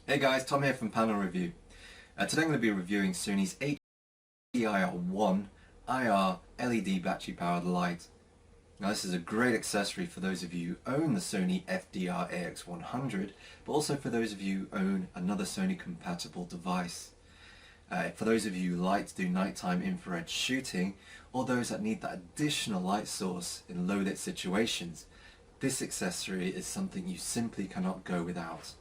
Hey guys, Tom here from Panel Review. Today I'm going to be reviewing Sony's HVL-LEIR1 IR LED battery powered light. Now this is a great accessory for those of you who own the Sony FDR AX100, but also for those of you who own another Sony compatible device. For those of you who like to do nighttime infrared shooting, or those that need that additional light source in low lit situations, this accessory is something you simply cannot go without.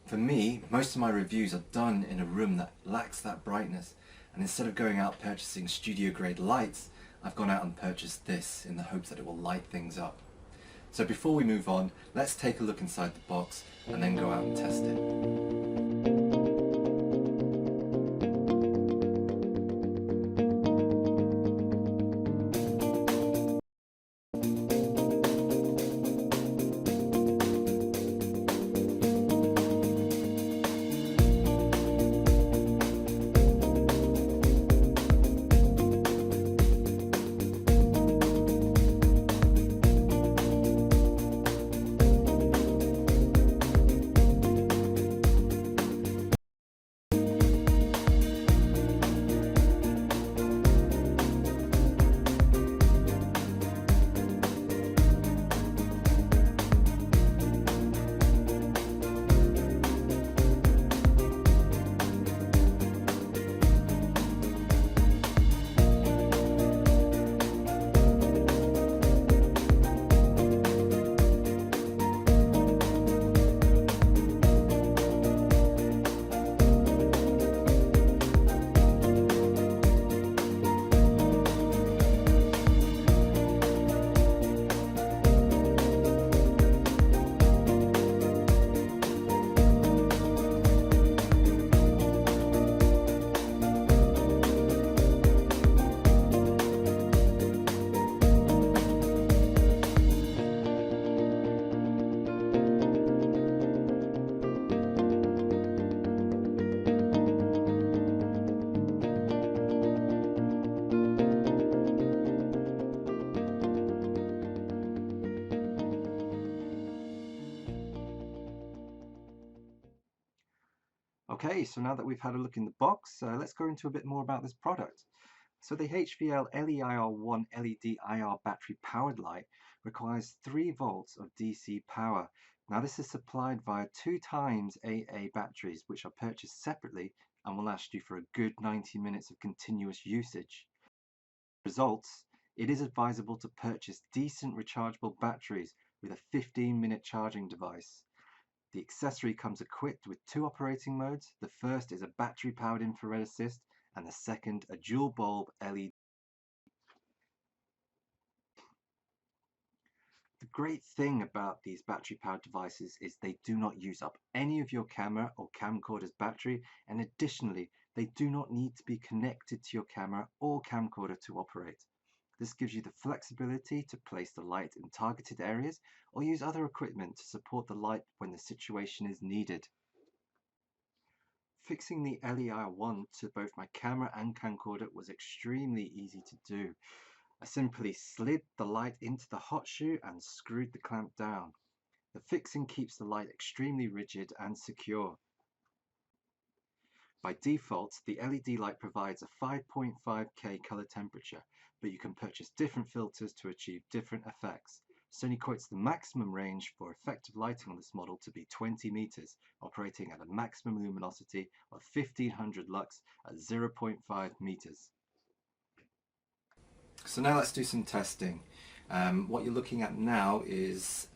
For me, most of my reviews are done in a room that lacks that brightness, and instead of going out purchasing studio grade lights, I've gone out and purchased this in the hopes that it will light things up. So before we move on, let's take a look inside the box and then go out and test it. Okay, so now that we've had a look in the box, let's go into a bit more about this product. So the HVL-LEIR1 LED IR battery powered light requires 3 volts of DC power. Now this is supplied via 2 times AA batteries, which are purchased separately and will last you for a good 90 minutes of continuous usage. Results, it is advisable to purchase decent rechargeable batteries with a 15-minute charging device. The accessory comes equipped with 2 operating modes. The first is a battery-powered infrared assist, and the second a dual bulb LED. The great thing about these battery-powered devices is they do not use up any of your camera or camcorder's battery, and additionally, they do not need to be connected to your camera or camcorder to operate. This gives you the flexibility to place the light in targeted areas or use other equipment to support the light when the situation is needed. Fixing the LEIR1 to both my camera and camcorder was extremely easy to do. I simply slid the light into the hot shoe and screwed the clamp down. The fixing keeps the light extremely rigid and secure. By default, the LED light provides a 5.5K color temperature, but you can purchase different filters to achieve different effects. Sony quotes the maximum range for effective lighting on this model to be 20 meters, operating at a maximum luminosity of 1500 lux at 0.5 meters. So now let's do some testing. What you're looking at now is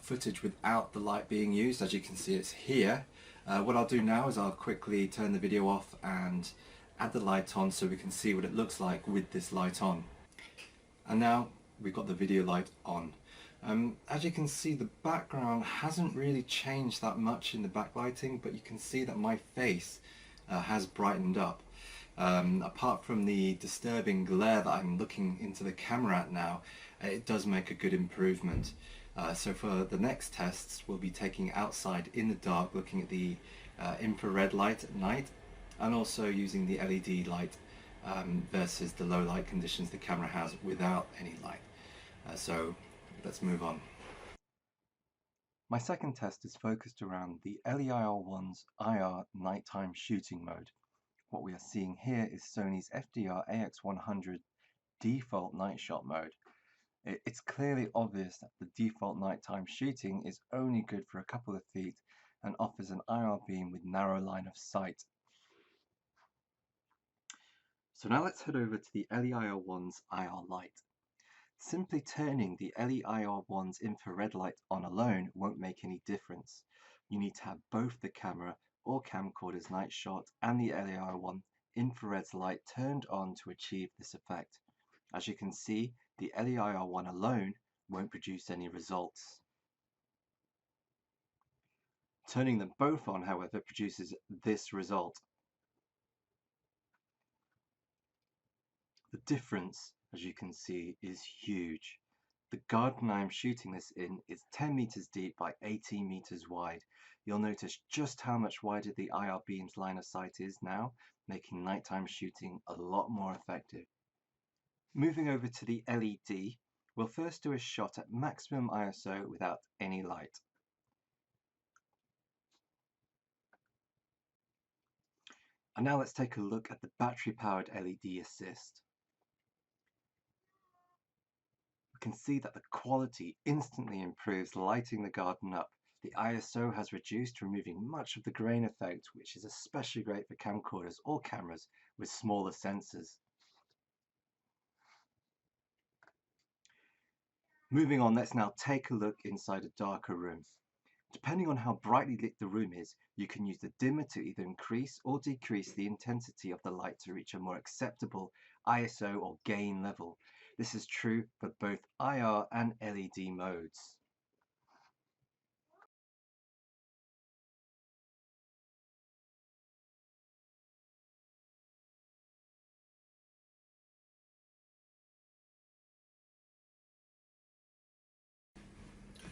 footage without the light being used. As you can see, it's here. What I'll do now is I'll quickly turn the video off and add the light on so we can see what it looks like with this light on. And now we've got the video light on. As you can see, the background hasn't really changed that much in the backlighting, but you can see that my face has brightened up. Apart from the disturbing glare that I'm looking into the camera at now, it does make a good improvement. So for the next tests, we'll be taking outside in the dark, looking at the infrared light at night, and also using the LED light versus the low light conditions the camera has without any light. So let's move on. My second test is focused around the LEIR1's IR nighttime shooting mode. What we are seeing here is Sony's FDR AX100 default night shot mode. It's clearly obvious that the default nighttime shooting is only good for a couple of feet and offers an IR beam with narrow line of sight. So now let's head over to the LEIR1's IR light. Simply turning the LEIR1's infrared light on alone won't make any difference. You need to have both the camera or camcorder's night shot and the LEIR1 infrared light turned on to achieve this effect. As you can see, the LEIR1 alone won't produce any results. Turning them both on, however, produces this result. The difference, as you can see, is huge. The garden I am shooting this in is 10 meters deep by 18 meters wide. You'll notice just how much wider the IR beam's line of sight is now, making nighttime shooting a lot more effective. Moving over to the LED, we'll first do a shot at maximum ISO without any light. And now let's take a look at the battery-powered LED assist. We can see that the quality instantly improves lighting the garden up. The ISO has reduced, removing much of the grain effect, which is especially great for camcorders or cameras with smaller sensors. Moving on, let's now take a look inside a darker room. Depending on how brightly lit the room is, you can use the dimmer to either increase or decrease the intensity of the light to reach a more acceptable ISO or gain level. This is true for both IR and LED modes.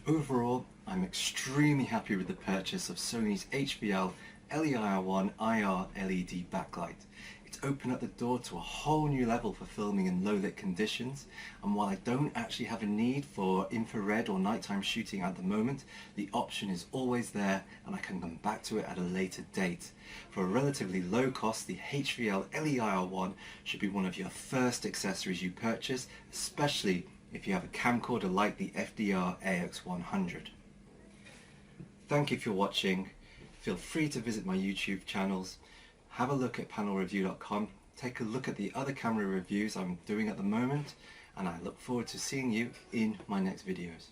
Overall, I'm extremely happy with the purchase of Sony's HVL-LEIR1 IR LED backlight. It's opened up the door to a whole new level for filming in low lit conditions, and while I don't actually have a need for infrared or nighttime shooting at the moment, the option is always there and I can come back to it at a later date. For a relatively low cost, the HVL-LEIR1 should be one of your first accessories you purchase, especially if you have a camcorder like the FDR AX100. Thank you for watching. Feel free to visit my YouTube channels, have a look at panelreview.com, take a look at the other camera reviews I'm doing at the moment, and I look forward to seeing you in my next videos.